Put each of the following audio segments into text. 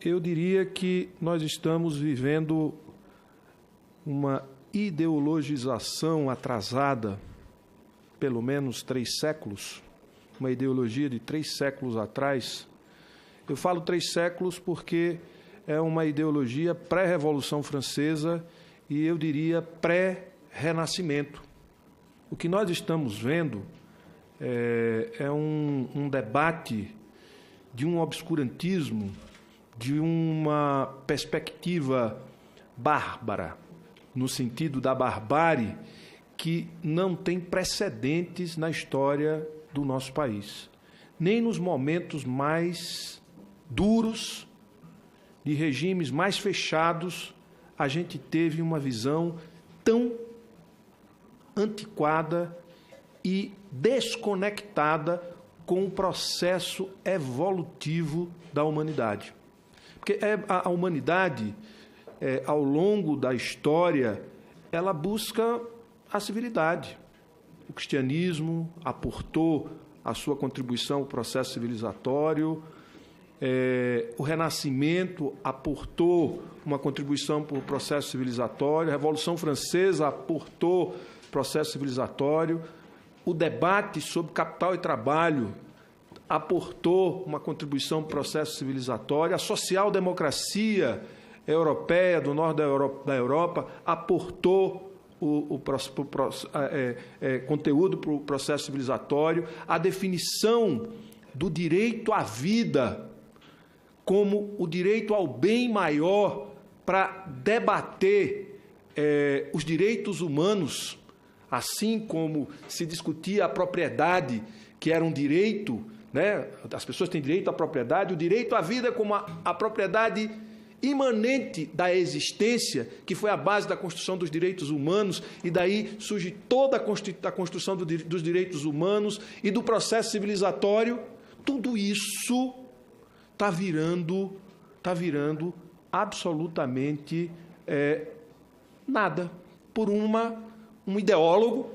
eu diria que nós estamos vivendo uma ideologização atrasada, pelo menos 3 séculos, uma ideologia de 3 séculos atrás. Eu falo 3 séculos porque é uma ideologia pré-Revolução Francesa e, eu diria, pré-Renascimento. O que nós estamos vendo é um debate de um obscurantismo, de uma perspectiva bárbara, no sentido da barbárie, que não tem precedentes na história do nosso país. Nem nos momentos mais duros, de regimes mais fechados, a gente teve uma visão tão antiquada e desconectada com o processo evolutivo da humanidade. Porque a humanidade, ao longo da história, ela busca a civilidade. O cristianismo aportou a sua contribuição ao processo civilizatório, o Renascimento aportou uma contribuição para o processo civilizatório, a Revolução Francesa aportou processo civilizatório, o debate sobre capital e trabalho aportou uma contribuição para o processo civilizatório, a social-democracia europeia, do norte da Europa, aportou conteúdo para o processo civilizatório, a definição do direito à vida como o direito ao bem maior para debater os direitos humanos, assim como se discutia a propriedade, que era um direito, né? As pessoas têm direito à propriedade, o direito à vida como a propriedade imanente da existência, que foi a base da construção dos direitos humanos, e daí surge toda a construção dos direitos humanos e do processo civilizatório. Tudo isso está virando absolutamente nada, por um ideólogo,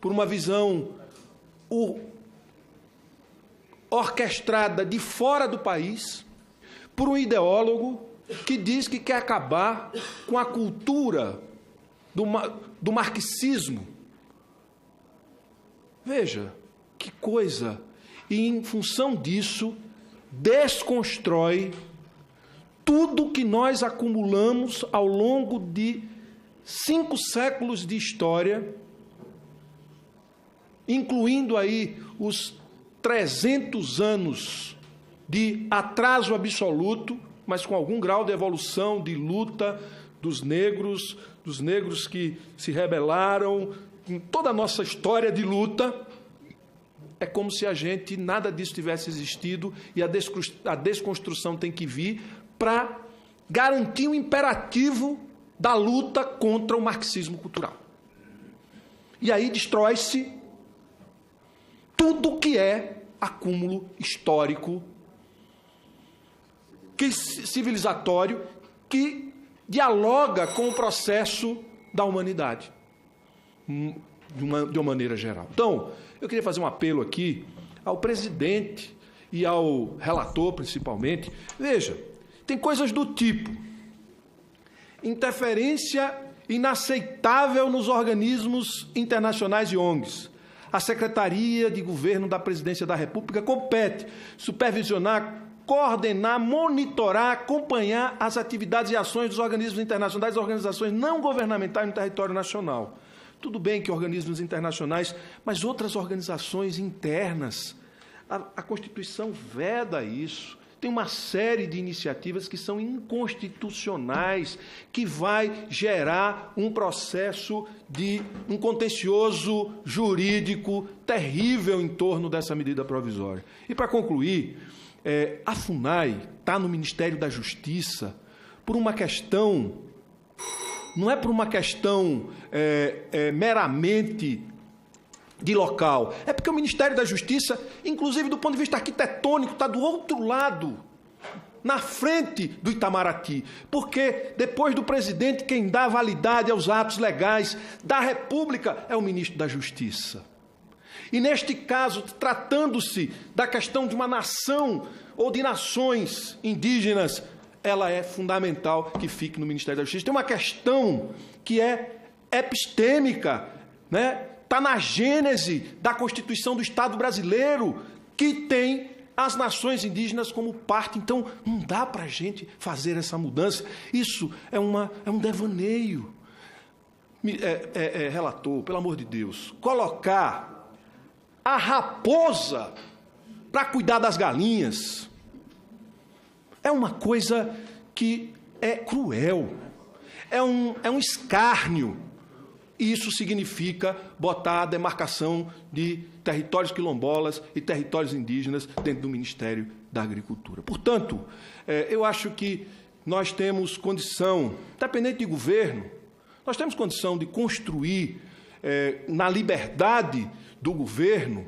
por uma visão orquestrada de fora do país, por um ideólogo que diz que quer acabar com a cultura do marxismo. Veja, que coisa! E, em função disso, desconstrói tudo que nós acumulamos ao longo de 5 séculos de história, incluindo aí os 300 anos de atraso absoluto, mas com algum grau de evolução, de luta dos negros que se rebelaram, em toda a nossa história de luta. É como se nada disso tivesse existido, e a desconstrução tem que vir para garantir o imperativo da luta contra o marxismo cultural. E aí destrói-se tudo que é acúmulo histórico, civilizatório, que dialoga com o processo da humanidade, de uma maneira geral. Então, eu queria fazer um apelo aqui ao presidente e ao relator, principalmente. Veja, tem coisas do tipo: interferência inaceitável nos organismos internacionais e ONGs. A Secretaria de Governo da Presidência da República compete supervisionar, coordenar, monitorar, acompanhar as atividades e ações dos organismos internacionais e organizações não governamentais no território nacional. Tudo bem que organismos internacionais, mas outras organizações internas. A Constituição veda isso. Tem uma série de iniciativas que são inconstitucionais, que vai gerar um processo um contencioso jurídico terrível em torno dessa medida provisória. E, para concluir, a FUNAI está no Ministério da Justiça por uma questão, não é por uma questão meramente de local, é porque o Ministério da Justiça, inclusive do ponto de vista arquitetônico, está do outro lado, na frente do Itamaraty, porque depois do presidente, quem dá validade aos atos legais da República é o ministro da Justiça. E, neste caso, tratando-se da questão de uma nação ou de nações indígenas, ela é fundamental que fique no Ministério da Justiça. Tem uma questão que é epistêmica, né? Está na gênese da Constituição do Estado brasileiro, que tem as nações indígenas como parte. Então, não dá para a gente fazer essa mudança. Isso é um devaneio. Relator, pelo amor de Deus, colocar a raposa para cuidar das galinhas é uma coisa que é cruel, é um escárnio. Isso significa botar a demarcação de territórios quilombolas e territórios indígenas dentro do Ministério da Agricultura. Portanto, eu acho que nós temos condição, independente de governo, nós temos condição de construir, na liberdade do governo,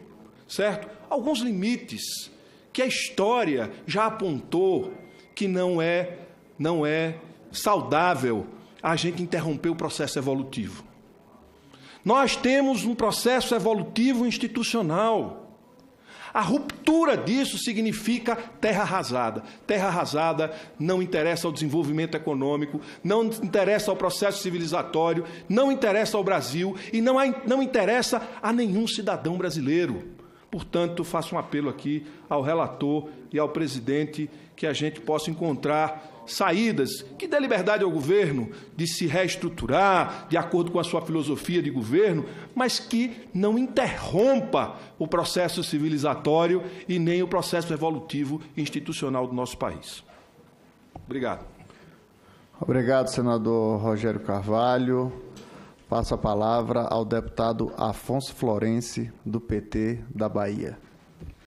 certo? Alguns limites que a história já apontou que não é saudável a gente interromper o processo evolutivo. Nós temos um processo evolutivo institucional. A ruptura disso significa terra arrasada. Terra arrasada não interessa ao desenvolvimento econômico, não interessa ao processo civilizatório, não interessa ao Brasil e não interessa a nenhum cidadão brasileiro. Portanto, faço um apelo aqui ao relator e ao presidente que a gente possa encontrar saídas que dê liberdade ao governo de se reestruturar de acordo com a sua filosofia de governo, mas que não interrompa o processo civilizatório e nem o processo evolutivo institucional do nosso país. Obrigado. Obrigado, senador Rogério Carvalho. Passo a palavra ao deputado Afonso Florense, do PT da Bahia.